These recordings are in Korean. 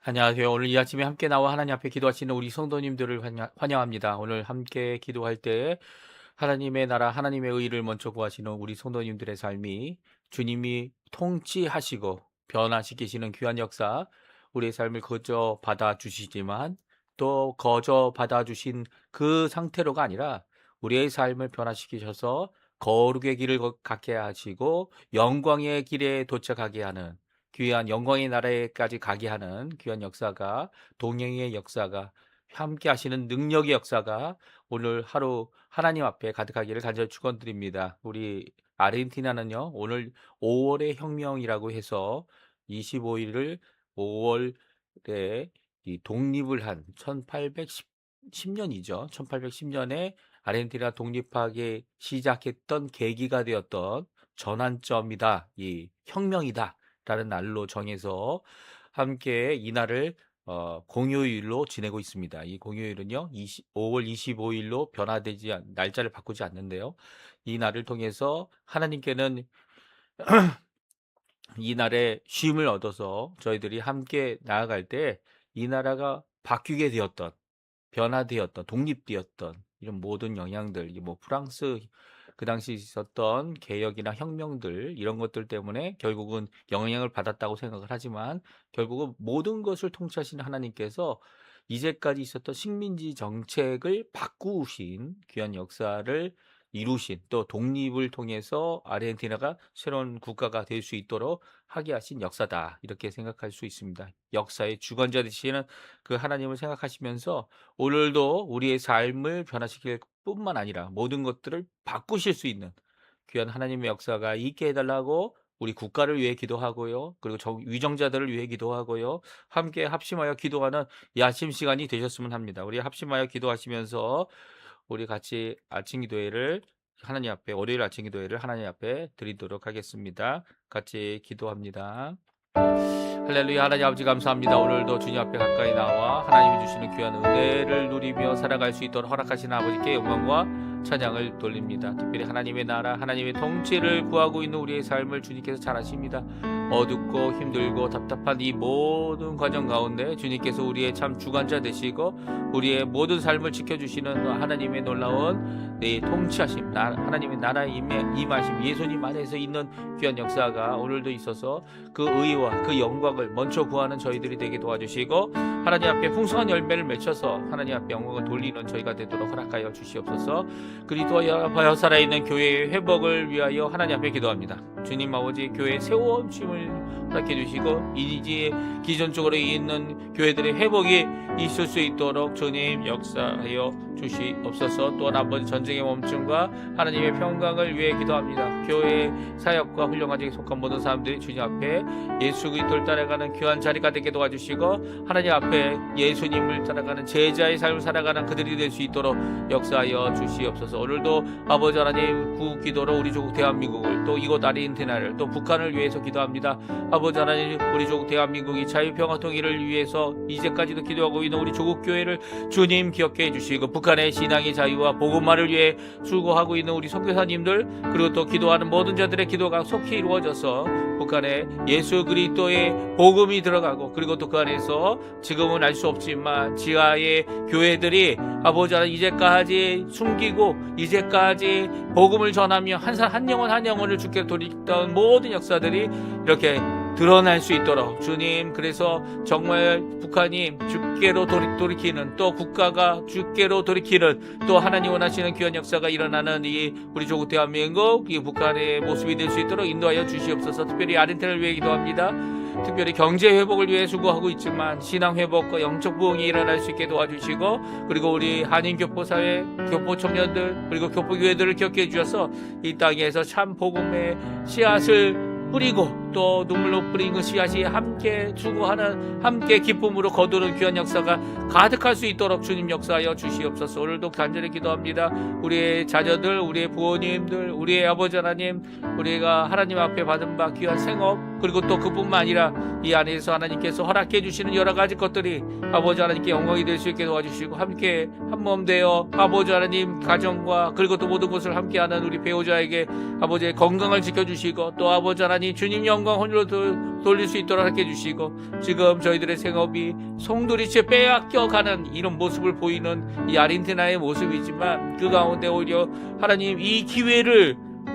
안녕하세요. 오늘 이 아침에 함께 나와 하나님 앞에 기도하시는 우리 성도님들을 환영합니다. 오늘 함께 기도할 때 하나님의 나라, 하나님의 의를 먼저 구하시는 우리 성도님들의 삶이 주님이 통치하시고 변화시키시는 귀한 역사, 우리의 삶을 거저 받아주시지만 또 거저 받아주신 그 상태로가 아니라 우리의 삶을 변화시키셔서 거룩의 길을 갖게 하시고 영광의 길에 도착하게 하는 귀한 영광의 나라에까지 가게 하는 귀한 역사가, 동행의 역사가, 함께 하시는 능력의 역사가 오늘 하루 하나님 앞에 가득하기를 간절히 축원드립니다. 우리 아르헨티나는요, 오늘 5월의 혁명이라고 해서 25일을 5월에 독립을 한 1810년이죠. 1810년에 아르헨티나 독립하기 시작했던 계기가 되었던 전환점이다. 이 혁명이다. 라는 날로 정해서 함께 이 날을 공휴일로 지내고 있습니다. 이 공휴일은요, 5월 25일로 날짜를 바꾸지 않는데요. 이 날을 통해서 하나님께는 이 날에 쉼을 얻어서 저희들이 함께 나아갈 때 이 나라가 바뀌게 되었던, 변화되었던, 독립되었던 이런 모든 영향들, 뭐 프랑스 그 당시 있었던 개혁이나 혁명들 이런 것들 때문에 결국은 영향을 받았다고 생각을 하지만 결국은 모든 것을 통치하시는 하나님께서 이제까지 있었던 식민지 정책을 바꾸신 귀한 역사를 이루신, 또 독립을 통해서 아르헨티나가 새로운 국가가 될 수 있도록 하게 하신 역사다, 이렇게 생각할 수 있습니다. 역사의 주관자 되시는 그 하나님을 생각하시면서 오늘도 우리의 삶을 변화시킬 뿐만 아니라 모든 것들을 바꾸실 수 있는 귀한 하나님의 역사가 있게 해달라고 우리 국가를 위해 기도하고요. 그리고 위정자들을 위해 기도하고요. 함께 합심하여 기도하는 이 아침 시간이 되셨으면 합니다. 우리 합심하여 기도하시면서 우리 같이 아침 기도회를 하나님 앞에, 월요일 아침 기도회를 하나님 앞에 드리도록 하겠습니다. 같이 기도합니다. 할렐루야. 하나님 아버지 감사합니다. 오늘도 주님 앞에 가까이 나와 하나님이 주시는 귀한 은혜를 누리며 살아갈 수 있도록 허락하시는 아버지께 영광과 찬양을 돌립니다. 특별히 하나님의 나라, 하나님의 통치를 구하고 있는 우리의 삶을 주님께서 잘 아십니다. 어둡고 힘들고 답답한 이 모든 과정 가운데 주님께서 우리의 참 주관자 되시고 우리의 모든 삶을 지켜주시는 하나님의 놀라운 통치하심, 하나님의 나라의 임하심, 예수님 안에서 있는 귀한 역사가 오늘도 있어서 그 의와 그 영광을 먼저 구하는 저희들이 되게 도와주시고 하나님 앞에 풍성한 열매를 맺혀서 하나님 앞에 영광을 돌리는 저희가 되도록 허락하여 주시옵소서. 그리스도여 살아있는 교회의 회복을 위하여 하나님 앞에 기도합니다. 주님 아버지, 교회의 세워짐을 허락해 주시고 이제 기존적으로 있는 교회들의 회복이 있을 수 있도록 주님 역사하여 주시옵소서. 또한 아버지, 전쟁의 멈춤과 하나님의 평강을 위해 기도합니다. 교회의 사역과 훌륭한 자에 속한 모든 사람들이 주님 앞에 예수 그리스도를 따라가는 귀한 자리가 되게 도와주시고 하나님 앞에 예수님을 따라가는 제자의 삶을 살아가는 그들이 될 수 있도록 역사하여 주시옵소서. 오늘도 아버지 하나님 구 기도로 우리 조국 대한민국을, 또 이곳 아르헨티나를, 또 북한을 위해서 기도합니다. 아버지 하나님, 우리 조국 대한민국이 자유평화 통일을 위해서 이제까지도 기도하고 있는 우리 조국 교회를 주님 기억해 주시고 북한의 신앙의 자유와 복음화를 위해 수고하고 있는 우리 선교사님들, 그리고 또 기도하는 모든 자들의 기도가 속히 이루어져서 북한에 예수 그리스도의 복음이 들어가고, 그리고 또 그 안에서 지금은 알 수 없지만 지하의 교회들이 아버지 하나님 이제까지 숨기고 이제까지 복음을 전하며 한 영혼 한 영혼을 주께 돌리던 모든 역사들이 이렇게 드러날 수 있도록 주님, 그래서 정말 북한이 주께로 돌이키는, 또 국가가 주께로 돌이키는, 또 하나님 원하시는 귀한 역사가 일어나는 이 우리 조국 대한민국, 이 북한의 모습이 될 수 있도록 인도하여 주시옵소서. 특별히 아르헨티나를 위해 기도합니다. 특별히 경제 회복을 위해 수고하고 있지만 신앙 회복과 영적 부흥이 일어날 수 있게 도와주시고, 그리고 우리 한인 교포 사회, 교포 청년들, 그리고 교포 교회들을 기억해 주셔서 이 땅에서 참 복음의 씨앗을 뿌리고 또 눈물로 뿌린 그 씨앗이 함께 수고하는, 함께 기쁨으로 거두는 귀한 역사가 가득할 수 있도록 주님 역사하여 주시옵소서. 오늘도 간절히 기도합니다. 우리의 자녀들, 우리의 부모님들, 우리의 아버지 하나님, 우리가 하나님 앞에 받은 바 귀한 생업, 그리고 또 그뿐만 아니라 이 안에서 하나님께서 허락해 주시는 여러 가지 것들이 아버지 하나님께 영광이 될 수 있게 도와주시고 함께 한몸 되어 아버지 하나님 가정과 그리고 또 모든 것을 함께하는 우리 배우자에게 아버지의 건강을 지켜주시고, 또 아버지 하나님 주님 영광 혼으로 돌릴 수 있도록 하게 해주시고, 지금 저희들의 생업이 송두리째 빼앗겨가는 이런 모습을 보이는 이 아르헨티나의 모습이지만, 그 가운데 오히려 하나님 이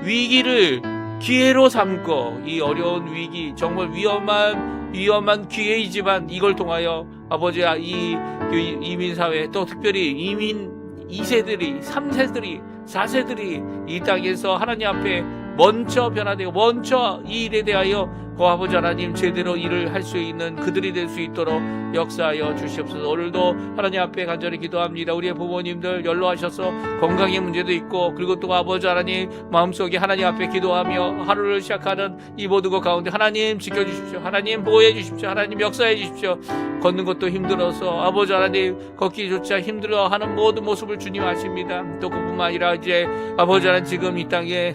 위기를 기회로 삼고, 이 어려운 위기, 정말 위험한 기회이지만 이걸 통하여 아버지, 이 이민사회, 또 특별히 이민 2세들이, 3세들이, 4세들이 이 땅에서 하나님 앞에 먼저 변화되고 먼저 이 일에 대하여 아버지 하나님 제대로 일을 할 수 있는 그들이 될 수 있도록 역사하여 주시옵소서. 오늘도 하나님 앞에 간절히 기도합니다. 우리의 부모님들 연로하셔서 건강의 문제도 있고, 그리고 또 아버지 하나님 마음속에 하나님 앞에 기도하며 하루를 시작하는 이 모든 것 가운데 하나님 지켜주십시오. 하나님 보호해 주십시오. 하나님 역사해 주십시오. 걷는 것도 힘들어서 아버지 하나님 걷기조차 힘들어하는 모든 모습을 주님 아십니다. 또 그뿐만 아니라 이제 아버지 하나님 지금 이 땅에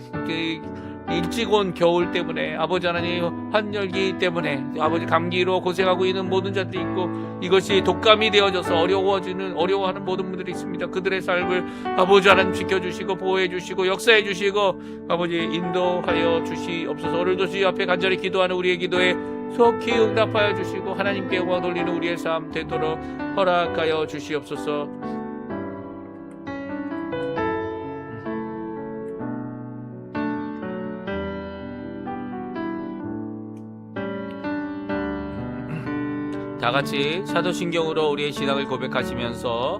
일찍 온 겨울 때문에 아버지 하나님 환절기 때문에 아버지 감기로 고생하고 있는 모든 자들이 있고, 이것이 독감이 되어져서 어려워하는 모든 분들이 있습니다. 그들의 삶을 아버지 하나님 지켜주시고 보호해 주시고 역사해 주시고 아버지 인도하여 주시옵소서. 오늘도 주님 앞에 간절히 기도하는 우리의 기도에 속히 응답하여 주시고 하나님께 영광 돌리는 우리의 삶 되도록 허락하여 주시옵소서. 다 같이 사도신경으로 우리의 신앙을 고백하시면서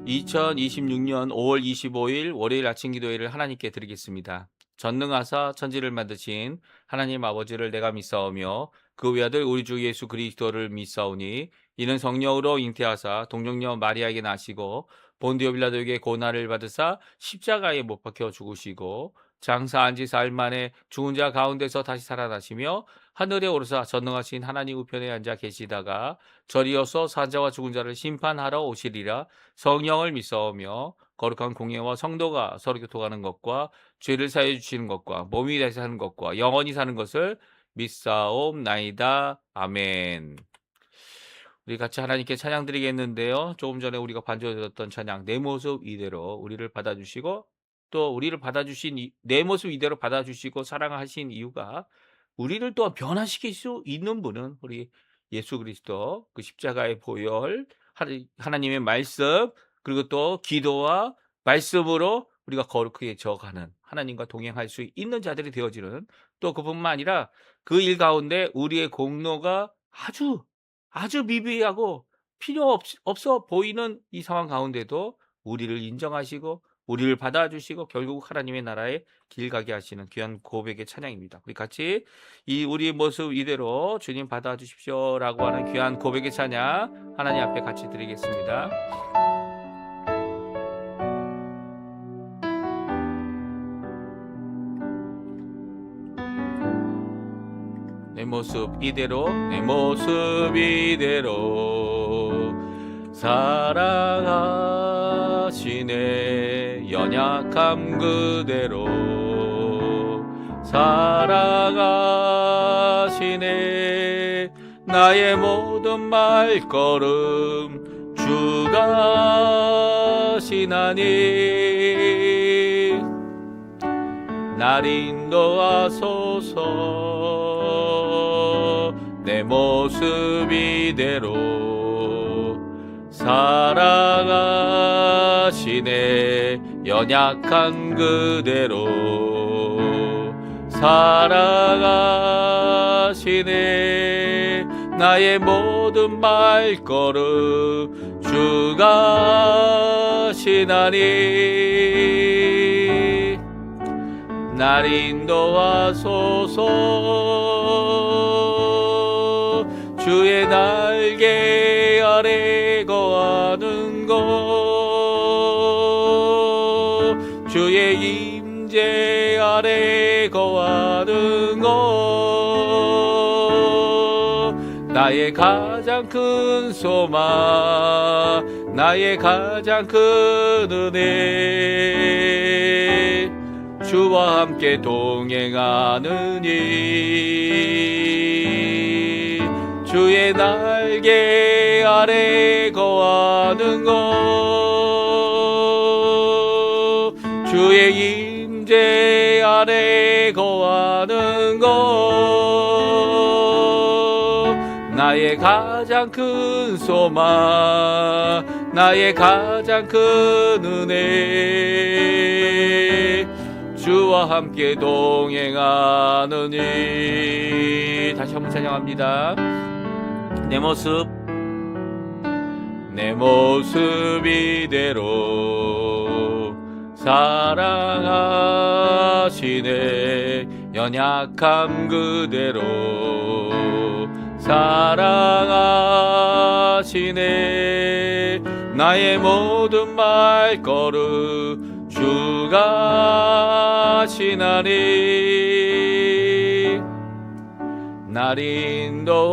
2026년 5월 25일 월요일 아침 기도회를 하나님께 드리겠습니다. 전능하사 천지를 만드신 하나님 아버지를 내가 믿사오며 그 외아들 우리 주 예수 그리스도를 믿사오니, 이는 성령으로 잉태하사 동정녀 마리아에게 나시고 본디오 빌라도에게 고난을 받으사 십자가에 못 박혀 죽으시고 장사한 지 사흘 만에 죽은 자 가운데서 다시 살아나시며 하늘에 오르사 전능하신 하나님 우편에 앉아 계시다가 저리어서 산자와 죽은 자를 심판하러 오시리라. 성령을 믿사오며 거룩한 공예와 성도가 서로 교통하는 것과 죄를 사해 주시는 것과 몸이 다시 사는 것과 영원히 사는 것을 믿사옵나이다. 아멘. 우리 같이 하나님께 찬양 드리겠는데요. 조금 전에 우리가 반주해 드렸던 찬양 내 모습 이대로 우리를 받아주시고, 또 우리를 받아주신 내 모습 이대로 받아주시고 사랑하신 이유가, 우리를 또한 변화시킬 수 있는 분은 우리 예수 그리스도, 그 십자가의 보혈, 하나님의 말씀, 그리고 또 기도와 말씀으로 우리가 거룩하게 저어가는, 하나님과 동행할 수 있는 자들이 되어지는, 또 그뿐만 아니라 그 일 가운데 우리의 공로가 아주 미비하고 필요 없어 보이는 이 상황 가운데도 우리를 인정하시고 우리를 받아주시고 결국 하나님의 나라에 길 가게 하시는 귀한 고백의 찬양입니다. 우리 같이 이 우리의 모습 이대로 주님 받아주십시오라고 하는 귀한 고백의 찬양 하나님 앞에 같이 드리겠습니다. 내 모습 이대로 내 모습 이대로 사랑하시네. 연약함 그대로 사랑하시네. 나의 모든 말걸음 주가 시나니 날 인도하소서. 내 모습 이대로 사랑하시네. 연약한 그대로 사랑하시네. 나의 모든 말걸음 주가 시나니 날 인도하소서. 주의 날개 아래 거하는 것, 주의 임재 아래 거하는 것, 나의 가장 큰 소망, 나의 가장 큰 은혜, 주와 함께 동행하는 일, 주의 날개 아래 거하는 것, 주의 임재 아래 거하는 것, 나의 가장 큰 소망, 나의 가장 큰 은혜, 주와 함께 동행하느니. 다시 한번 찬양합니다. 내 모습 이대로 사랑하시네. 연약함 그대로 사랑하시네. 나의 모든 말걸음 주가 하시나니. 날 인도하소서.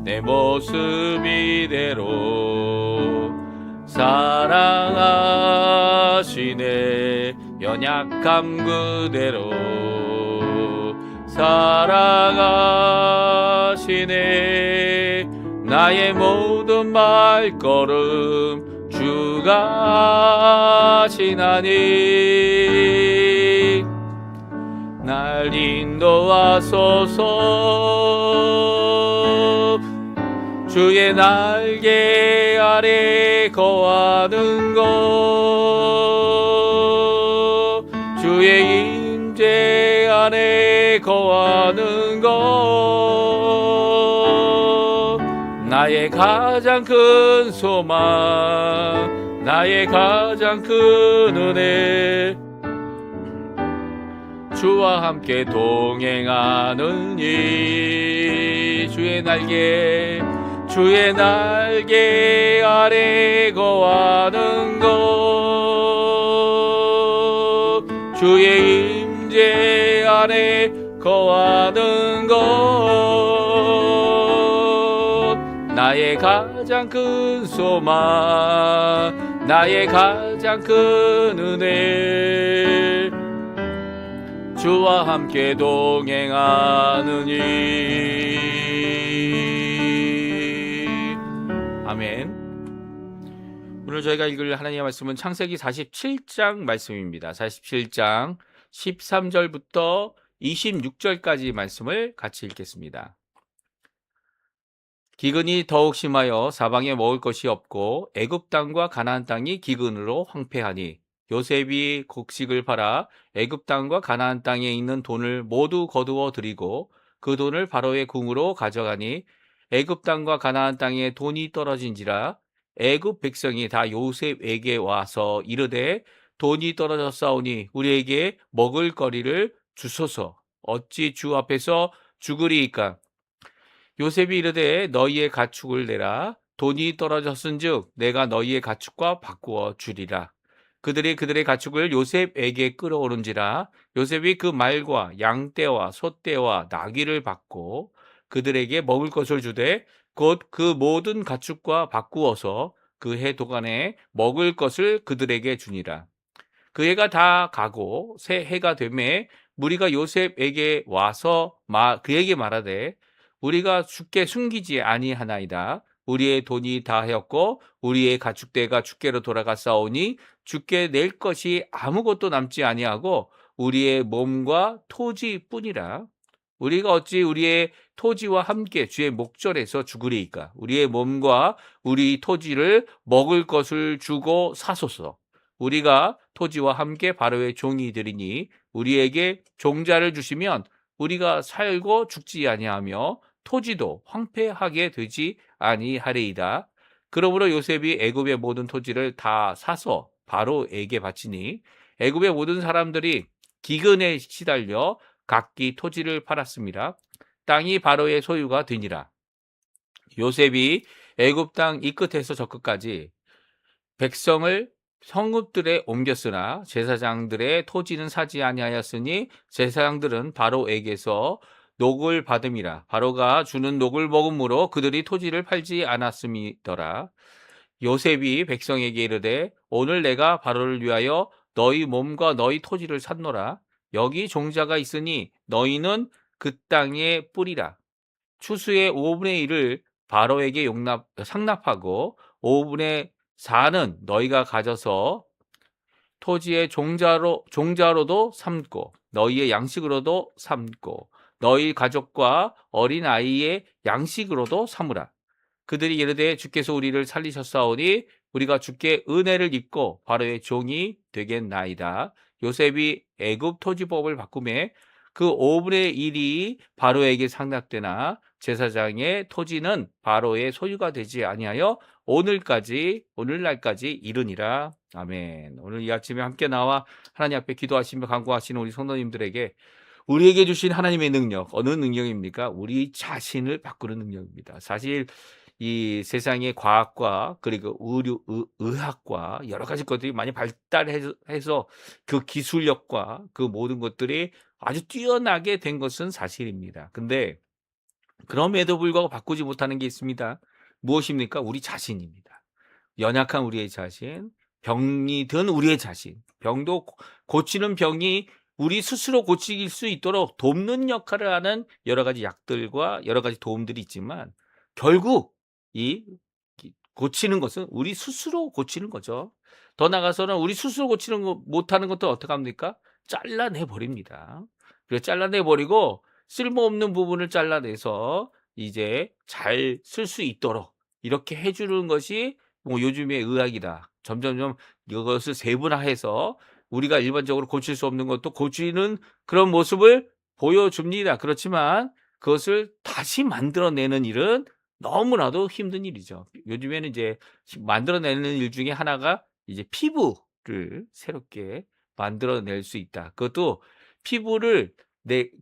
내 모습 이대로 사랑하시네. 연약함 그대로 사랑하시네. 나의 모든 말걸음 주가 하시나니. 날 인도하소서. 주의 날개 아래 거하는 것, 주의 임재 안에 거하는 것, 나의 가장 큰 소망, 나의 가장 큰 은혜, 주와 함께 동행하느니. 주의 날개 아래 거하는 것, 주의 임재 안에 거하는 것, 나의 가장 큰 소망, 나의 가장 큰 은혜, 주와 함께 동행하느니. 아멘. 오늘 저희가 읽을 하나님의 말씀은 창세기 47장 말씀입니다. 47장 13절부터 26절까지 말씀을 같이 읽겠습니다. 기근이 더욱 심하여 사방에 먹을 것이 없고 애굽 땅과 가나안 땅이 기근으로 황폐하니 요셉이 곡식을 팔아 애굽 땅과 가나안 땅에 있는 돈을 모두 거두어 들이고 그 돈을 바로의 궁으로 가져가니 애굽 땅과 가나안 땅에 돈이 떨어진지라. 애굽 백성이 다 요셉에게 와서 이르되 돈이 떨어졌사오니 우리에게 먹을 거리를 주소서. 어찌 주 앞에서 죽으리이까? 요셉이 이르되 너희의 가축을 내라. 돈이 떨어졌은즉 내가 너희의 가축과 바꾸어 주리라. 그들의 가축을 요셉에게 끌어오른지라. 요셉이 그 말과 양떼와 소떼와 나귀를 받고 그들에게 먹을 것을 주되 곧 그 모든 가축과 바꾸어서 그 해 동안에 먹을 것을 그들에게 주니라. 그 해가 다 가고 새 해가 되매 무리가 요셉에게 와서 그에게 말하되 우리가 주께 숨기지 아니하나이다. 우리의 돈이 다하였고 우리의 가축대가 주께로 돌아갔사오니 주께 낼 것이 아무것도 남지 아니하고 우리의 몸과 토지뿐이라. 우리가 어찌 우리의 토지와 함께 주의 목전에서 죽으리이까? 우리의 몸과 우리 토지를 먹을 것을 주고 사소서. 우리가 토지와 함께 바로의 종이 되리니 우리에게 종자를 주시면 우리가 살고 죽지 아니하며 토지도 황폐하게 되지 아니하리이다. 그러므로 요셉이 애굽의 모든 토지를 다 사서 바로에게 바치니 애굽의 모든 사람들이 기근에 시달려 각기 토지를 팔았습니다. 땅이 바로의 소유가 되니라. 요셉이 애굽 땅 이 끝에서 저 끝까지 백성을 성읍들에 옮겼으나 제사장들의 토지는 사지 아니하였으니 제사장들은 바로에게서 녹을 받음이라. 바로가 주는 녹을 먹음으로 그들이 토지를 팔지 않았음이더라. 요셉이 백성에게 이르되 오늘 내가 바로를 위하여 너희 몸과 너희 토지를 샀노라. 여기 종자가 있으니 너희는 그 땅의 뿌리라. 추수의 5분의 1을 바로에게 상납하고 5분의 4는 너희가 가져서 토지의 종자로도 삼고 너희의 양식으로도 삼고 너희 가족과 어린아이의 양식으로도 삼으라. 그들이 이르되 주께서 우리를 살리셨사오니 우리가 주께 은혜를 입고 바로의 종이 되겠나이다. 요셉이 애굽 토지법을 바꾸매 그 5분의 1이 바로에게 상납되나 제사장의 토지는 바로의 소유가 되지 아니하여 오늘날까지 이르니라. 아멘. 오늘 이 아침에 함께 나와 하나님 앞에 기도하시며 간구하시는 우리 성도님들에게 우리에게 주신 하나님의 능력, 어느 능력입니까? 우리 자신을 바꾸는 능력입니다. 사실 이 세상의 과학과 그리고 의학과 여러 가지 것들이 많이 발달해서 그 기술력과 그 모든 것들이 아주 뛰어나게 된 것은 사실입니다. 근데 그럼에도 불구하고 바꾸지 못하는 게 있습니다. 무엇입니까? 우리 자신입니다. 연약한 우리의 자신, 병이 든 우리의 자신, 병도 고치는 병이 우리 스스로 고칠 수 있도록 돕는 역할을 하는 여러 가지 약들과 여러 가지 도움들이 있지만 결국 이 고치는 것은 우리 스스로 고치는 거죠. 더 나아가서는 우리 스스로 고치는 거 못하는 것도 어떡합니까? 잘라내 버립니다. 그래서 잘라내 버리고 쓸모없는 부분을 잘라내서 이제 잘 쓸 수 있도록 이렇게 해 주는 것이 뭐 요즘의 의학이다. 점점점 이것을 세분화해서 우리가 일반적으로 고칠 수 없는 것도 고치는 그런 모습을 보여줍니다. 그렇지만 그것을 다시 만들어내는 일은 너무나도 힘든 일이죠. 요즘에는 이제 만들어내는 일 중에 하나가 이제 피부를 새롭게 만들어낼 수 있다. 그것도 피부를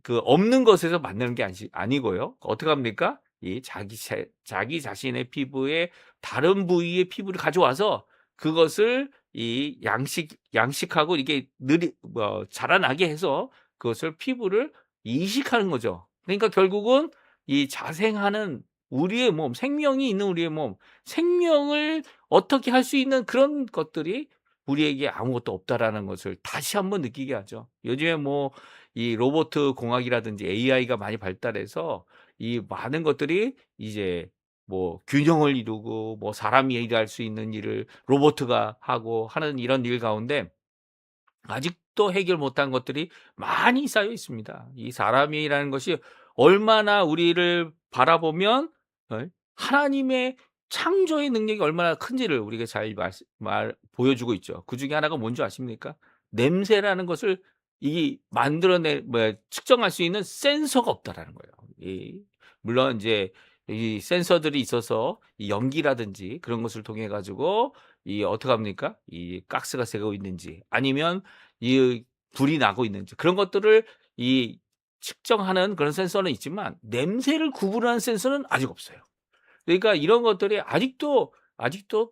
없는 것에서 만드는 게 아니고요. 어떻게 합니까? 이 자기 자신의 피부에 다른 부위의 피부를 가져와서 그것을 이 양식하고 이게 자라나게 해서 그것을 피부를 이식하는 거죠. 그러니까 결국은 이 자생하는 우리의 몸, 생명이 있는 우리의 몸, 생명을 어떻게 할 수 있는 그런 것들이 우리에게 아무것도 없다라는 것을 다시 한번 느끼게 하죠. 요즘에 뭐 이 로봇 공학이라든지 AI가 많이 발달해서 이 많은 것들이 이제 뭐 균형을 이루고 뭐 사람이 일할 수 있는 일을 로봇가 하고 하는 이런 일 가운데 아직도 해결 못한 것들이 많이 쌓여 있습니다. 이 사람이라는 것이 얼마나 우리를 바라보면 하나님의 창조의 능력이 얼마나 큰지를 우리가 잘 보여주고 있죠. 그중에 하나가 뭔지 아십니까? 냄새라는 것을 측정할 수 있는 센서가 없다라는 거예요. 물론 이제 이 센서들이 있어서 이 연기라든지 그런 것을 통해 가지고 어떡합니까? 이 가스가 새고 있는지 아니면 이 불이 나고 있는지 그런 것들을 이 측정하는 그런 센서는 있지만 냄새를 구분하는 센서는 아직 없어요. 그러니까 이런 것들이 아직도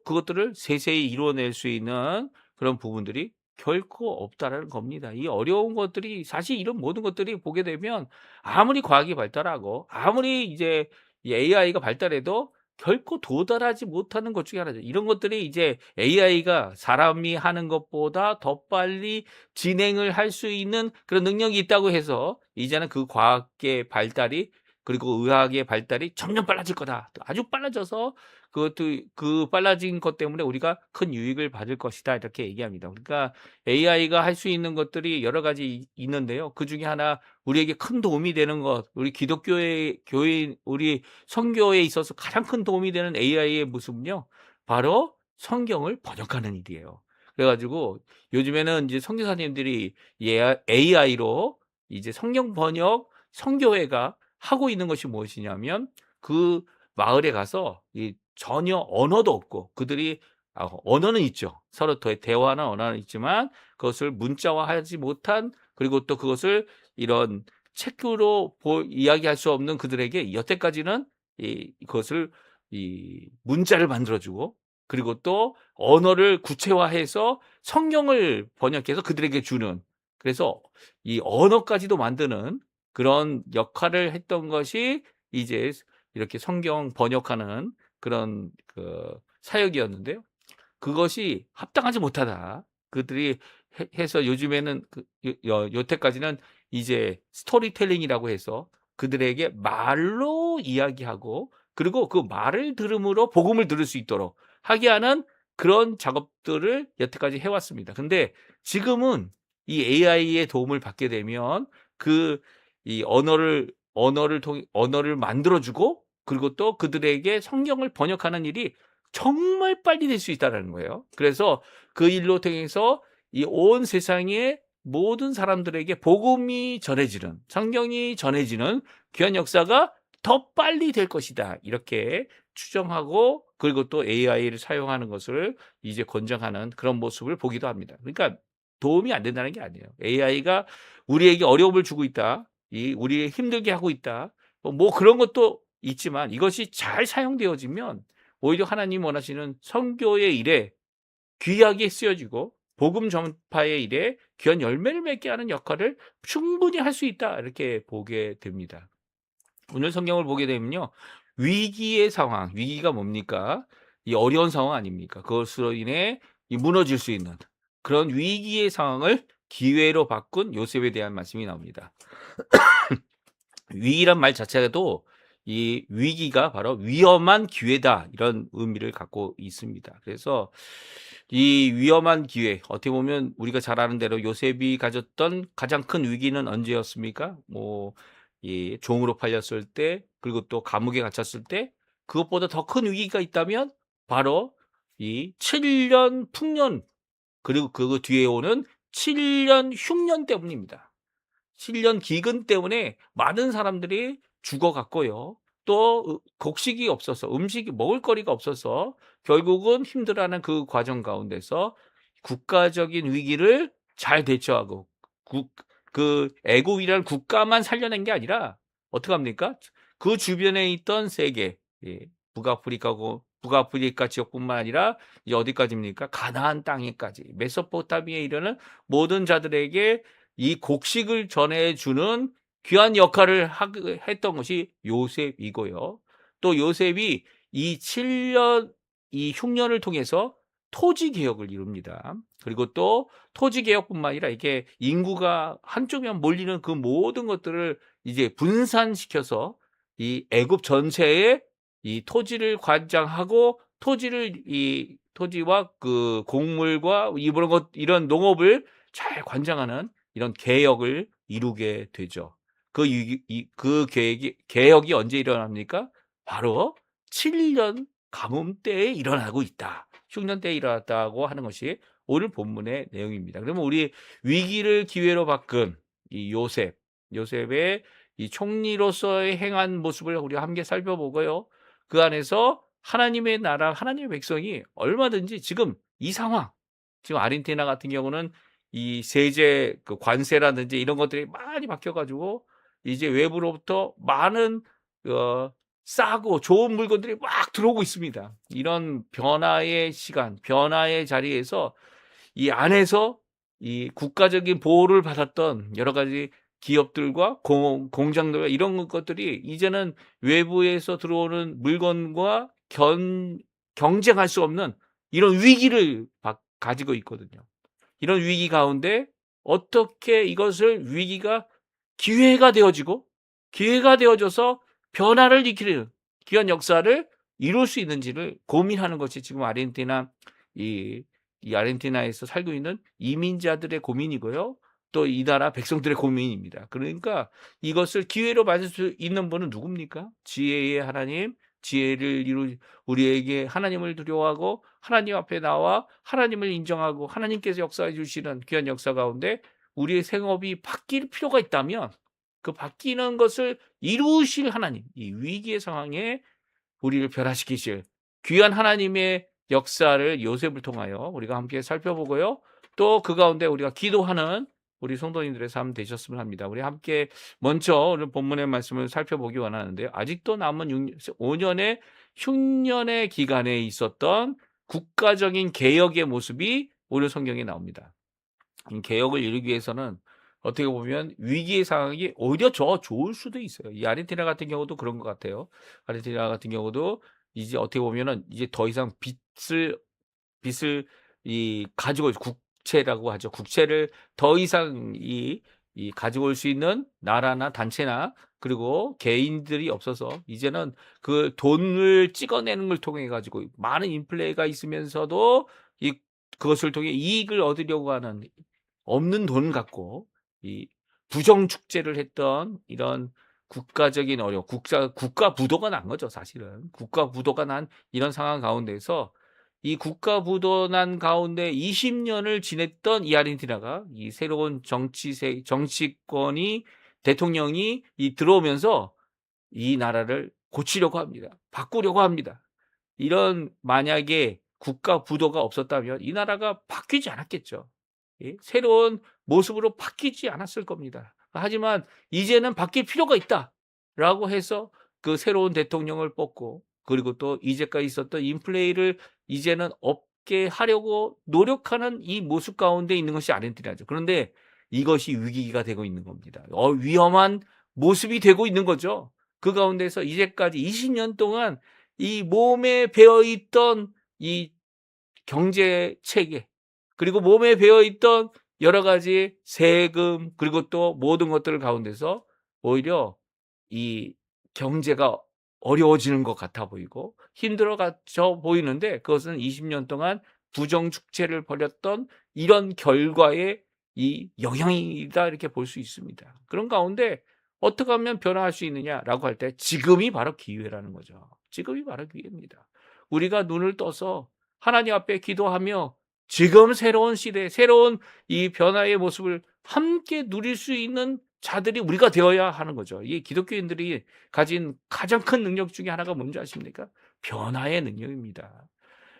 그것들을 세세히 이루어낼 수 있는 그런 부분들이 결코 없다라는 겁니다. 이 어려운 것들이 사실 이런 모든 것들이 보게 되면 아무리 과학이 발달하고 아무리 이제 이 AI가 발달해도 결코 도달하지 못하는 것 중에 하나죠. 이런 것들이 이제 AI가 사람이 하는 것보다 더 빨리 진행을 할 수 있는 그런 능력이 있다고 해서 이제는 그 과학의 발달이 그리고 의학의 발달이 점점 빨라질 거다. 아주 빨라져서 그것도 그 빨라진 것 때문에 우리가 큰 유익을 받을 것이다. 이렇게 얘기합니다. 그러니까 AI가 할 수 있는 것들이 여러 가지 있는데요. 그중에 하나 우리에게 큰 도움이 되는 것, 우리 기독교의 교인, 우리 선교에 있어서 가장 큰 도움이 되는 AI의 모습은요. 바로 성경을 번역하는 일이에요. 그래가지고 요즘에는 이제 선교사님들이 AI로 이제 성경 번역 선교회가 하고 있는 것이 무엇이냐면 그 마을에 가서 전혀 언어도 없고 그들이 언어는 있죠. 서로 대화나 언어는 있지만 그것을 문자화하지 못한 그리고 또 그것을 이런 책으로 이야기할 수 없는 그들에게 여태까지는 그것을 문자를 만들어주고 그리고 또 언어를 구체화해서 성경을 번역해서 그들에게 주는 그래서 이 언어까지도 만드는 그런 역할을 했던 것이 이제 이렇게 성경 번역하는 그런 사역이었는데요. 그것이 합당하지 못하다. 그들이 해서 요즘에는 여태까지는 이제 스토리텔링이라고 해서 그들에게 말로 이야기하고 그리고 그 말을 들음으로 복음을 들을 수 있도록 하게 하는 그런 작업들을 여태까지 해왔습니다. 근데 지금은 이 AI의 도움을 받게 되면 그 이 언어를 만들어 주고 그리고 또 그들에게 성경을 번역하는 일이 정말 빨리 될 수 있다라는 거예요. 그래서 그 일로 통해서 이 온 세상의 모든 사람들에게 복음이 전해지는, 성경이 전해지는 귀한 역사가 더 빨리 될 것이다. 이렇게 추정하고 그리고 또 AI를 사용하는 것을 이제 권장하는 그런 모습을 보기도 합니다. 그러니까 도움이 안 된다는 게 아니에요. AI가 우리에게 어려움을 주고 있다. 우리 힘들게 하고 있다. 뭐 그런 것도 있지만 이것이 잘 사용되어지면 오히려 하나님 원하시는 선교의 일에 귀하게 쓰여지고 복음 전파의 일에 귀한 열매를 맺게 하는 역할을 충분히 할 수 있다. 이렇게 보게 됩니다. 오늘 성경을 보게 되면요. 위기의 상황, 위기가 뭡니까? 이 어려운 상황 아닙니까? 그것으로 인해 이 무너질 수 있는 그런 위기의 상황을 기회로 바꾼 요셉에 대한 말씀이 나옵니다. 위기란 말 자체도 이 위기가 바로 위험한 기회다 이런 의미를 갖고 있습니다. 그래서 이 위험한 기회 어떻게 보면 우리가 잘 아는 대로 요셉이 가졌던 가장 큰 위기는 언제였습니까? 뭐 이 종으로 팔렸을 때 그리고 또 감옥에 갇혔을 때 그것보다 더 큰 위기가 있다면 바로 이 7년 풍년 그리고 그 뒤에 오는 7년 흉년 때문입니다. 7년 기근 때문에 많은 사람들이 죽어갔고요. 또 곡식이 없어서 음식이 먹을 거리가 없어서 결국은 힘들어하는 그 과정 가운데서 국가적인 위기를 잘 대처하고 그 애국이라는 국가만 살려낸 게 아니라 어떻게 합니까? 그 주변에 있던 세계, 예, 북아프리카 지역뿐만 아니라 이제 어디까지입니까? 가나안 땅에까지 메소포타미아에 이르는 모든 자들에게 이 곡식을 전해주는 귀한 역할을 했던 것이 요셉이고요. 또 요셉이 이 7년 이 흉년을 통해서 토지 개혁을 이룹니다. 그리고 또 토지 개혁뿐만 아니라 이게 인구가 한쪽면 몰리는 그 모든 것들을 이제 분산시켜서 이 애굽 전체에 이 토지를 관장하고 이 토지와 그 곡물과 이런 농업을 잘 관장하는 이런 개혁을 이루게 되죠. 그 개혁이 언제 일어납니까? 바로 7년 가뭄 때에 일어나고 있다. 흉년 때에 일어났다고 하는 것이 오늘 본문의 내용입니다. 그러면 우리 위기를 기회로 바꾼 이 요셉의 이 총리로서의 행한 모습을 우리가 함께 살펴보고요. 그 안에서 하나님의 나라, 하나님의 백성이 얼마든지 지금 이 상황, 지금 아르헨티나 같은 경우는 이 세제 그 관세라든지 이런 것들이 많이 바뀌어가지고 이제 외부로부터 많은 싸고 좋은 물건들이 막 들어오고 있습니다. 이런 변화의 시간, 변화의 자리에서 이 안에서 이 국가적인 보호를 받았던 여러 가지 기업들과 공장들과 이런 것들이 이제는 외부에서 들어오는 물건과 경쟁할 수 없는 이런 위기를 가지고 있거든요. 이런 위기 가운데 어떻게 이것을 위기가 기회가 되어지고 기회가 되어져서 변화를 일으키는 귀한 역사를 이룰 수 있는지를 고민하는 것이 지금 이, 이 아르헨티나에서 살고 있는 이민자들의 고민이고요. 또 이 나라 백성들의 고민입니다. 그러니까 이것을 기회로 맞을 수 있는 분은 누굽니까? 지혜의 하나님, 우리에게 하나님을 두려워하고 하나님 앞에 나와 하나님을 인정하고 하나님께서 역사해 주시는 귀한 역사 가운데 우리의 생업이 바뀔 필요가 있다면 그 바뀌는 것을 이루실 하나님, 이 위기의 상황에 우리를 변화시키실 귀한 하나님의 역사를 요셉을 통하여 우리가 함께 살펴보고요. 또 그 가운데 우리가 기도하는 우리 성도님들의 삶 되셨으면 합니다. 우리 함께 먼저 오늘 본문의 말씀을 살펴보기 원하는데요. 아직도 남은 5년의 흉년의 기간에 있었던 국가적인 개혁의 모습이 오늘 성경에 나옵니다. 이 개혁을 이루기 위해서는 어떻게 보면 위기의 상황이 오히려 더 좋을 수도 있어요. 이 아르헨티나 같은 경우도 그런 것 같아요. 아르헨티나 같은 경우도 이제 어떻게 보면은 이제 더 이상 빚을 가지고 국채라고 하죠. 국채를 더 이상 이 가지고 올 수 있는 나라나 단체나 그리고 개인들이 없어서 이제는 그 돈을 찍어내는 걸 통해 가지고 많은 인플레가 있으면서도 그것을 통해 이익을 얻으려고 하는 없는 돈 갖고 부정 축제를 했던 이런 국가적인 어려움, 국가 부도가 난 거죠, 사실은. 국가 부도가 난 이런 상황 가운데서 이 국가 부도 난 가운데 20년을 지냈던 이 아르헨티나가 이 새로운 정치권이 대통령이 들어오면서 이 나라를 고치려고 합니다. 바꾸려고 합니다. 이런 만약에 국가 부도가 없었다면 이 나라가 바뀌지 않았겠죠. 예? 새로운 모습으로 바뀌지 않았을 겁니다. 하지만 이제는 바뀔 필요가 있다라고 해서 그 새로운 대통령을 뽑고 그리고 또 이제까지 있었던 인플레이를 이제는 없게 하려고 노력하는 이 모습 가운데 있는 것이 아르헨티나죠. 그런데 이것이 위기가 되고 있는 겁니다. 위험한 모습이 되고 있는 거죠. 그 가운데서 이제까지 20년 동안 이 몸에 배어있던 이 경제 체계 그리고 몸에 배어있던 여러 가지 세금 그리고 또 모든 것들 가운데서 오히려 이 경제가 어려워지는 것 같아 보이고 힘들어져 보이는데 그것은 20년 동안 부정축제를 벌였던 이런 결과의 이 영향이다 이렇게 볼 수 있습니다. 그런 가운데 어떻게 하면 변화할 수 있느냐라고 할 때 지금이 바로 기회라는 거죠. 지금이 바로 기회입니다. 우리가 눈을 떠서 하나님 앞에 기도하며 지금 새로운 시대, 새로운 이 변화의 모습을 함께 누릴 수 있는 자들이 우리가 되어야 하는 거죠. 이 기독교인들이 가진 가장 큰 능력 중에 하나가 뭔지 아십니까? 변화의 능력입니다.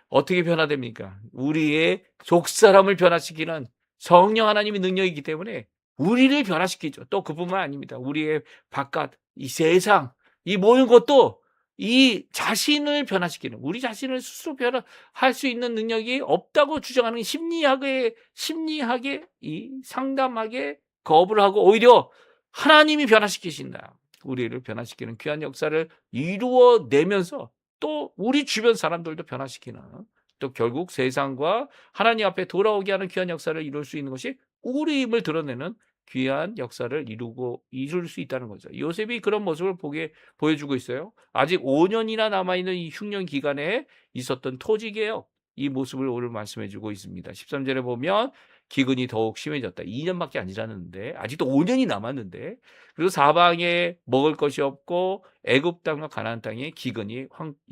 어떻게 변화됩니까? 우리의 속사람을 변화시키는 성령 하나님의 능력이기 때문에 우리를 변화시키죠. 또 그뿐만 아닙니다. 우리의 바깥, 이 세상, 이 모든 것도 이 자신을 변화시키는 우리 자신을 스스로 변화할 수 있는 능력이 없다고 주장하는 심리학의 이 상담하게 거부를 하고 오히려 하나님이 변화시키신다. 우리를 변화시키는 귀한 역사를 이루어내면서 또 우리 주변 사람들도 변화시키는 또 결국 세상과 하나님 앞에 돌아오게 하는 귀한 역사를 이룰 수 있는 것이 우리임을 드러내는 귀한 역사를 이룰 수 있다는 거죠. 요셉이 그런 모습을 보여주고 있어요. 아직 5년이나 남아있는 이 흉년 기간에 있었던 토지개혁 이 모습을 오늘 말씀해주고 있습니다. 13절에 보면 기근이 더욱 심해졌다. 2년밖에 안 지났는데 아직도 5년이 남았는데 그리고 사방에 먹을 것이 없고 애굽 땅과 가나안 땅에 기근이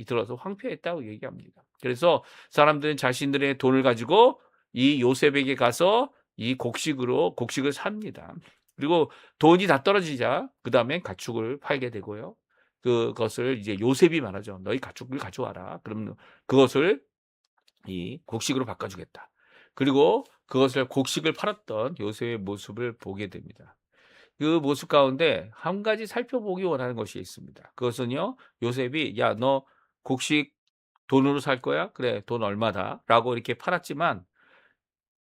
들어서 황폐했다고 얘기합니다. 그래서 사람들은 자신들의 돈을 가지고 이 요셉에게 가서 이 곡식을 삽니다. 그리고 돈이 다 떨어지자 그 다음에 가축을 팔게 되고요. 그것을 이제 요셉이 말하죠. 너희 가축을 가져와라. 그러면 그것을 이 곡식으로 바꿔주겠다. 그리고 그것을 곡식을 팔았던 요셉의 모습을 보게 됩니다. 그 모습 가운데 한 가지 살펴보기 원하는 것이 있습니다. 그것은요, 요셉이 야, 너 곡식 돈으로 살 거야? 그래, 돈 얼마다? 라고 이렇게 팔았지만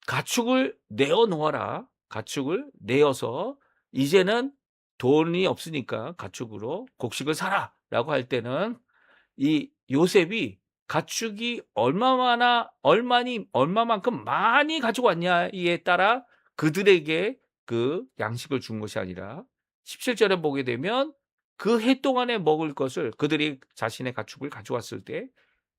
가축을 내어 놓아라. 가축을 내어서 이제는 돈이 없으니까 가축으로 곡식을 사라. 라고 할 때는 이 요셉이 가축이 얼마만큼 많이 가지고 왔냐에 따라 그들에게 그 양식을 준 것이 아니라 17절에 보게 되면 그 해 동안에 먹을 것을 그들이 자신의 가축을 가져왔을 때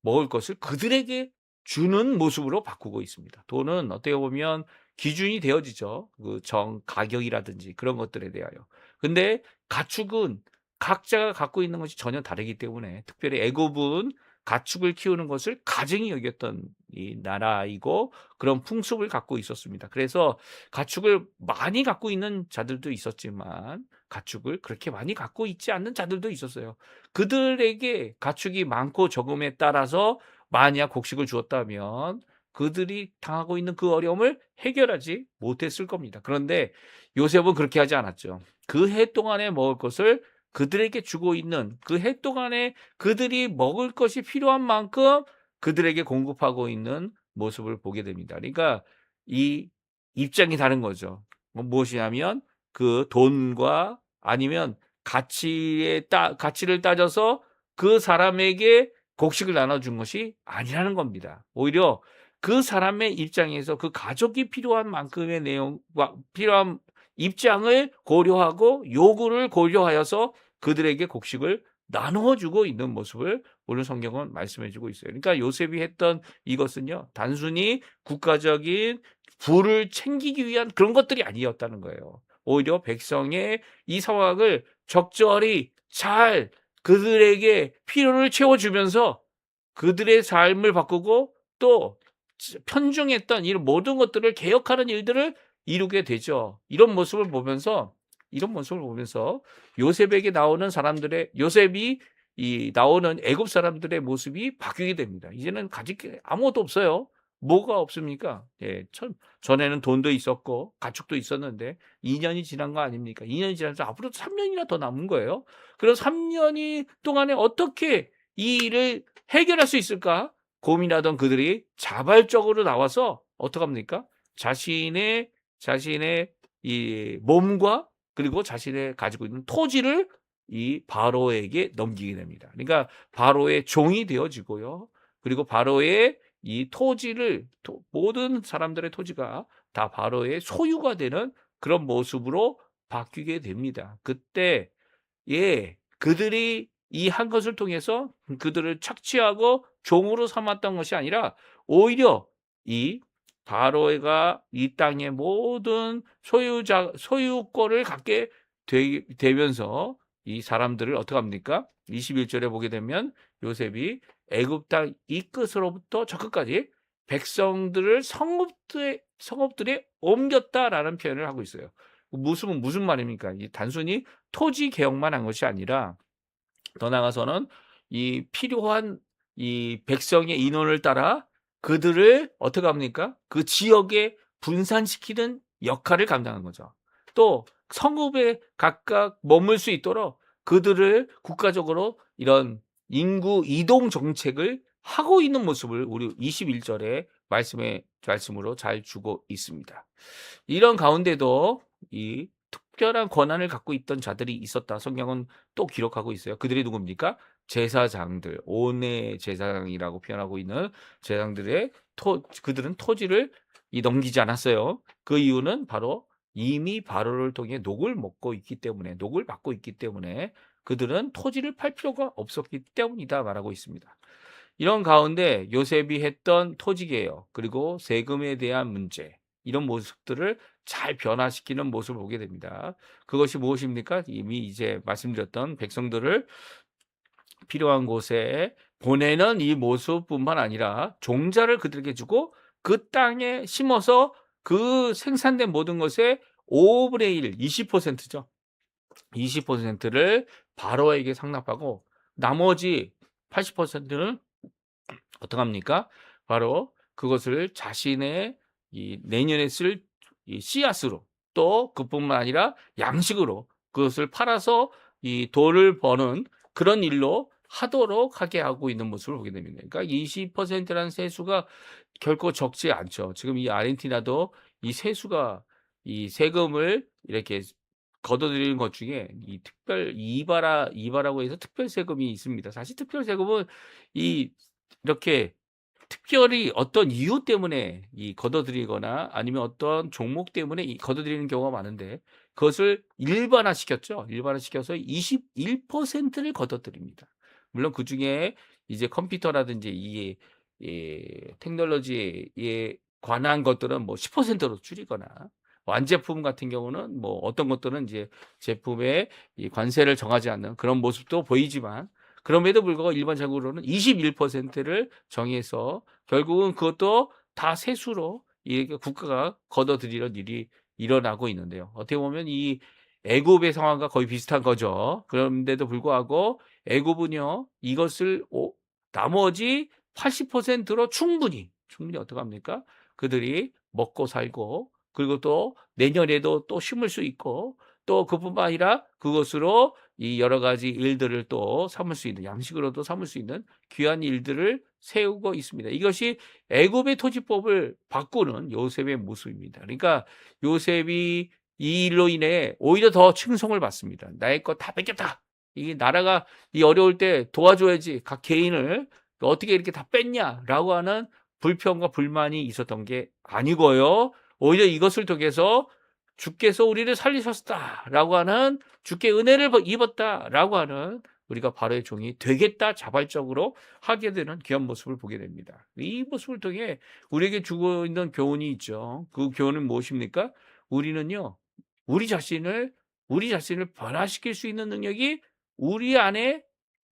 먹을 것을 그들에게 주는 모습으로 바꾸고 있습니다. 돈은 어떻게 보면 기준이 되어지죠. 그 가격이라든지 그런 것들에 대하여. 근데 가축은 각자가 갖고 있는 것이 전혀 다르기 때문에 특별히 애굽은 가축을 키우는 것을 가증히 여겼던 이 나라이고 그런 풍습을 갖고 있었습니다. 그래서 가축을 많이 갖고 있는 자들도 있었지만 가축을 그렇게 많이 갖고 있지 않는 자들도 있었어요. 그들에게 가축이 많고 적음에 따라서 만약 곡식을 주었다면 그들이 당하고 있는 그 어려움을 해결하지 못했을 겁니다. 그런데 요셉은 그렇게 하지 않았죠. 그 해 동안에 먹을 것을 그들에게 주고 있는 그 해 동안에 그들이 먹을 것이 필요한 만큼 그들에게 공급하고 있는 모습을 보게 됩니다. 그러니까 이 입장이 다른 거죠. 무엇이냐면 그 돈과 아니면 가치를 따져서 그 사람에게 곡식을 나눠준 것이 아니라는 겁니다. 오히려 그 사람의 입장에서 그 가족이 필요한 만큼의 내용과 필요한 입장을 고려하고 요구를 고려하여서 그들에게 곡식을 나누어주고 있는 모습을 오늘 성경은 말씀해주고 있어요. 그러니까 요셉이 했던 이것은요, 단순히 국가적인 부를 챙기기 위한 그런 것들이 아니었다는 거예요. 오히려 백성의 이 상황을 적절히 잘 그들에게 필요를 채워주면서 그들의 삶을 바꾸고 또 편중했던 이런 모든 것들을 개혁하는 일들을 이루게 되죠. 이런 모습을 보면서 요셉에게 나오는 사람들의 요셉이 이 나오는 애굽 사람들의 모습이 바뀌게 됩니다. 이제는 가질 게 아무것도 없어요. 뭐가 없습니까? 예, 전에는 돈도 있었고 가축도 있었는데 2년이 지난 거 아닙니까? 2년이 지나서 앞으로 3년이나 더 남은 거예요. 그럼 3년이 동안에 어떻게 이 일을 해결할 수 있을까? 고민하던 그들이 자발적으로 나와서 어떡합니까? 자신의 이 몸과 그리고 자신의 가지고 있는 토지를 이 바로에게 넘기게 됩니다. 그러니까 바로의 종이 되어지고요. 그리고 바로의 이 토지를 모든 사람들의 토지가 다 바로의 소유가 되는 그런 모습으로 바뀌게 됩니다. 그때 그들이 이 한 것을 통해서 그들을 착취하고 종으로 삼았던 것이 아니라 오히려 이 바로가 이 땅의 모든 소유권을 갖게 되면서 이 사람들을 어떻게 합니까? 21절에 보게 되면 요셉이 애굽 땅 이 끝으로부터 저 끝까지 백성들을 성읍들에 옮겼다라는 표현을 하고 있어요. 무슨 말입니까? 단순히 토지 개혁만 한 것이 아니라 더 나아가서는 이 필요한 이 백성의 인원을 따라 그들을 어떻게 합니까? 그 지역에 분산시키는 역할을 감당한 거죠. 또 성읍에 각각 머물 수 있도록 그들을 국가적으로 이런 인구 이동 정책을 하고 있는 모습을 우리 21절에 말씀으로 잘 주고 있습니다. 이런 가운데도 이 특별한 권한을 갖고 있던 자들이 있었다. 성경은 또 기록하고 있어요. 그들이 누굽니까? 제사장들, 온의 제사장이라고 표현하고 있는 제사장들의 그들은 토지를 넘기지 않았어요. 그 이유는 바로 이미 바로를 통해 녹을 받고 있기 때문에 그들은 토지를 팔 필요가 없었기 때문이다 말하고 있습니다. 이런 가운데 요셉이 했던 토지 개혁 그리고 세금에 대한 문제 이런 모습들을 잘 변화시키는 모습을 보게 됩니다. 그것이 무엇입니까? 이미 이제 말씀드렸던 백성들을 필요한 곳에 보내는 이 모습뿐만 아니라 종자를 그들에게 주고 그 땅에 심어서 그 생산된 모든 것의 5분의 1, 20%죠. 20%를 바로에게 상납하고 나머지 80%는 어떡합니까? 바로 그것을 자신의 이 내년에 쓸 이 씨앗으로 또 그뿐만 아니라 양식으로 그것을 팔아서 이 돈을 버는 그런 일로 하도록 하게 하고 있는 모습을 보게 됩니다. 그러니까 20%라는 세수가 결코 적지 않죠. 지금 이 아르헨티나도 이 세금을 이렇게 걷어들이는 것 중에 이 특별 이바라고 해서 특별 세금이 있습니다. 사실 특별 세금은 이 이렇게 특별히 어떤 이유 때문에 이 걷어들이거나 아니면 어떤 종목 때문에 이 걷어들이는 경우가 많은데 그것을 일반화시켰죠. 일반화시켜서 21%를 걷어들입니다. 물론 그중에 이제 컴퓨터라든지 테크놀로지에 관한 것들은 뭐 10%로 줄이거나 완제품 같은 경우는 뭐 어떤 것들은 이제 제품의 이 관세를 정하지 않는 그런 모습도 보이지만 그럼에도 불구하고 일반적으로는 21%를 정해서 결국은 그것도 다 세수로 이렇게 국가가 걷어들이는 일이 일어나고 있는데요. 어떻게 보면 이 애굽의 상황과 거의 비슷한 거죠. 그런데도 불구하고 애굽은요, 이것을 나머지 80%로 충분히 어떻게 합니까? 그들이 먹고 살고 그리고 또 내년에도 또 심을 수 있고 또 그뿐만 아니라 그것으로 이 여러 가지 일들을 또 삼을 수 있는 양식으로도 삼을 수 있는 귀한 일들을 세우고 있습니다. 이것이 애굽의 토지법을 바꾸는 요셉의 모습입니다. 그러니까 요셉이 이 일로 인해 오히려 더 칭송을 받습니다. 나의 것 다 뺏겼다. 이 나라가 이 어려울 때 도와줘야지 각 개인을 어떻게 이렇게 다 뺐냐라고 하는 불평과 불만이 있었던 게 아니고요. 오히려 이것을 통해서 주께서 우리를 살리셨다라고 하는 주께 은혜를 입었다라고 하는 우리가 바로의 종이 되겠다 자발적으로 하게 되는 귀한 모습을 보게 됩니다. 이 모습을 통해 우리에게 주고 있는 교훈이 있죠. 그 교훈은 무엇입니까? 우리는요. 우리 자신을 변화시킬 수 있는 능력이 우리 안에,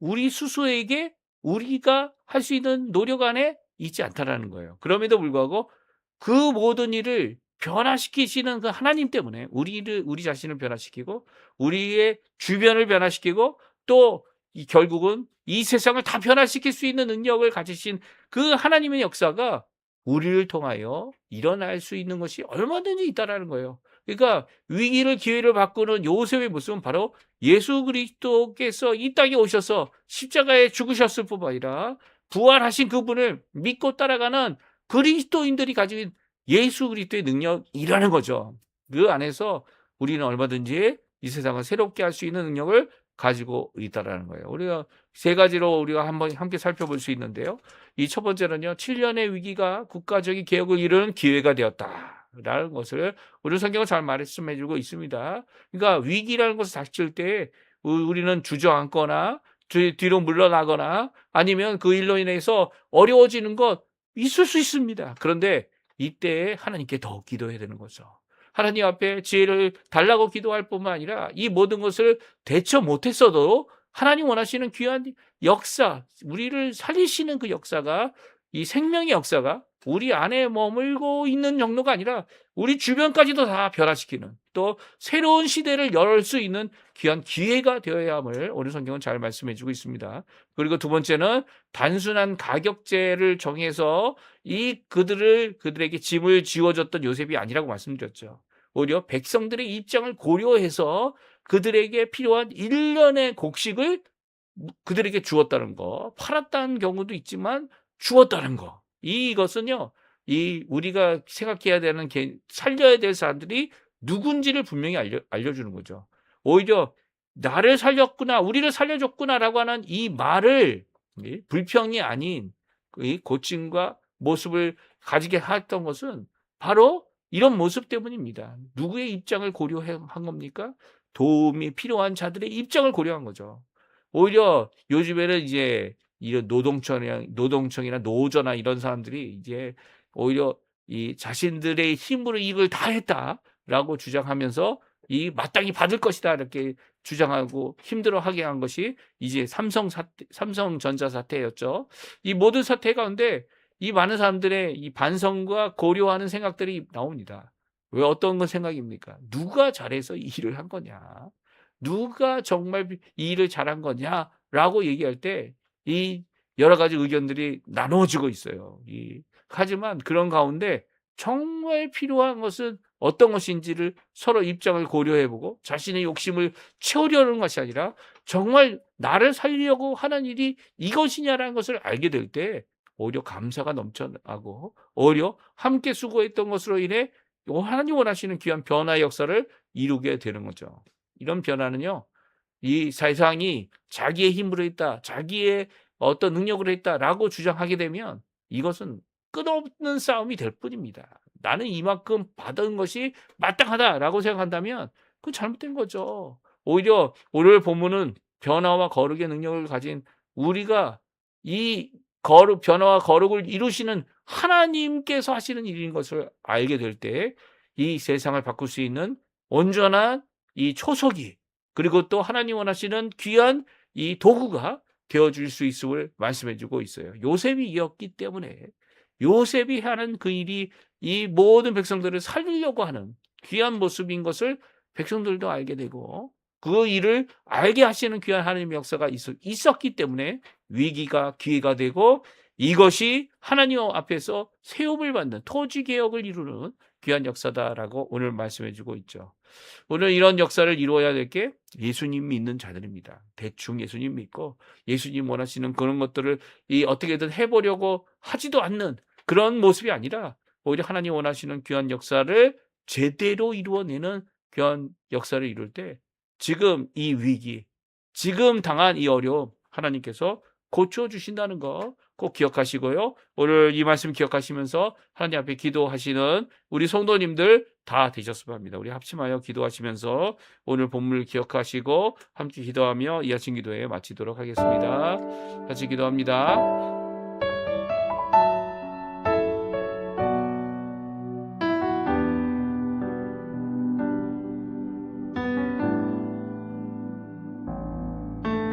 우리 스스로에게 우리가 할 수 있는 노력 안에 있지 않다라는 거예요. 그럼에도 불구하고 그 모든 일을 변화시키시는 그 하나님 때문에 우리 자신을 변화시키고 우리의 주변을 변화시키고 또 결국은 이 세상을 다 변화시킬 수 있는 능력을 가지신 그 하나님의 역사가 우리를 통하여 일어날 수 있는 것이 얼마든지 있다라는 거예요. 그러니까 위기를 기회를 바꾸는 요셉의 모습은 바로 예수 그리스도께서 이 땅에 오셔서 십자가에 죽으셨을 뿐만 아니라 부활하신 그분을 믿고 따라가는 그리스도인들이 가진 예수 그리스도의 능력이라는 거죠. 그 안에서 우리는 얼마든지 이 세상을 새롭게 할 수 있는 능력을 가지고 있다라는 거예요. 우리가 세 가지로 우리가 한번 함께 살펴볼 수 있는데요. 이 첫 번째는요, 7년의 위기가 국가적인 개혁을 이루는 기회가 되었다라는 것을 우리 성경은 잘 말씀해주고 있습니다. 그러니까 위기라는 것을 닥칠 때 우리는 주저앉거나 뒤로 물러나거나 아니면 그 일로 인해서 어려워지는 것 있을 수 있습니다. 그런데 이때 하나님께 더 기도해야 되는 거죠. 하나님 앞에 지혜를 달라고 기도할 뿐만 아니라 이 모든 것을 대처 못했어도 하나님 원하시는 귀한 역사, 우리를 살리시는 그 역사가, 이 생명의 역사가 우리 안에 머물고 있는 정도가 아니라 우리 주변까지도 다 변화시키는, 또 새로운 시대를 열 수 있는 귀한 기회가 되어야 함을 오늘 성경은 잘 말씀해 주고 있습니다. 그리고 두 번째는 단순한 가격제를 정해서 그들에게 짐을 지워줬던 요셉이 아니라고 말씀드렸죠. 오히려 백성들의 입장을 고려해서 그들에게 필요한 1년의 곡식을 그들에게 주었다는 거, 팔았다는 경우도 있지만 주었다는 거. 이것은요, 우리가 생각해야 되는, 살려야 될 사람들이 누군지를 분명히 알려주는 거죠. 오히려 나를 살렸구나, 우리를 살려줬구나라고 하는 이 말을, 불평이 아닌 이 고침과 모습을 가지게 했던 것은 바로 이런 모습 때문입니다. 누구의 입장을 고려한 겁니까? 도움이 필요한 자들의 입장을 고려한 거죠. 오히려 요즘에는 이제 이런 노동청이나 노조나 이런 사람들이 이제 오히려 이 자신들의 힘으로 이걸 다 했다라고 주장하면서 이 마땅히 받을 것이다 이렇게 주장하고 힘들어하게 한 것이 이제 삼성전자 사태였죠. 이 모든 사태 가운데 이 많은 사람들의 이 반성과 고려하는 생각들이 나옵니다. 왜 어떤 건 생각입니까? 누가 잘해서 이 일을 한 거냐? 누가 정말 이 일을 잘한 거냐라고 얘기할 때 이 여러 가지 의견들이 나눠지고 있어요. 하지만 그런 가운데 정말 필요한 것은 어떤 것인지를 서로 입장을 고려해보고 자신의 욕심을 채우려는 것이 아니라 정말 나를 살리려고 하는 일이 이것이냐라는 것을 알게 될 때 오히려 감사가 넘쳐나고 오히려 함께 수고했던 것으로 인해 하나님 원하시는 귀한 변화의 역사를 이루게 되는 거죠. 이런 변화는요, 이 세상이 자기의 힘으로 했다, 자기의 어떤 능력으로 했다라고 주장하게 되면 이것은 끝없는 싸움이 될 뿐입니다. 나는 이만큼 받은 것이 마땅하다라고 생각한다면 그건 잘못된 거죠. 오히려 오늘 본문은 변화와 거룩의 능력을 가진 우리가 이 변화와 거룩을 이루시는 하나님께서 하시는 일인 것을 알게 될 때 이 세상을 바꿀 수 있는 온전한 이 초석이, 그리고 또 하나님 원하시는 귀한 이 도구가 되어줄 수 있음을 말씀해주고 있어요. 요셉이 이었기 때문에 요셉이 하는 그 일이 이 모든 백성들을 살리려고 하는 귀한 모습인 것을 백성들도 알게 되고 그 일을 알게 하시는 귀한 하나님의 역사가 있었기 때문에 위기가 기회가 되고 이것이 하나님 앞에서 세움을 받는 토지개혁을 이루는 귀한 역사다라고 오늘 말씀해주고 있죠. 오늘 이런 역사를 이루어야 될 게 예수님 믿는 자들입니다. 대충 예수님 믿고 예수님 원하시는 그런 것들을 어떻게든 해보려고 하지도 않는 그런 모습이 아니라 오히려 하나님 원하시는 귀한 역사를 제대로 이루어내는 귀한 역사를 이룰 때 지금 이 위기, 지금 당한 이 어려움 하나님께서 고쳐주신다는 거 꼭 기억하시고요. 오늘 이 말씀 기억하시면서 하나님 앞에 기도하시는 우리 성도님들 다 되셨으면 합니다. 우리 합심하여 기도하시면서 오늘 본문을 기억하시고 함께 기도하며 이 아침 기도에 마치도록 하겠습니다. 같이 기도합니다.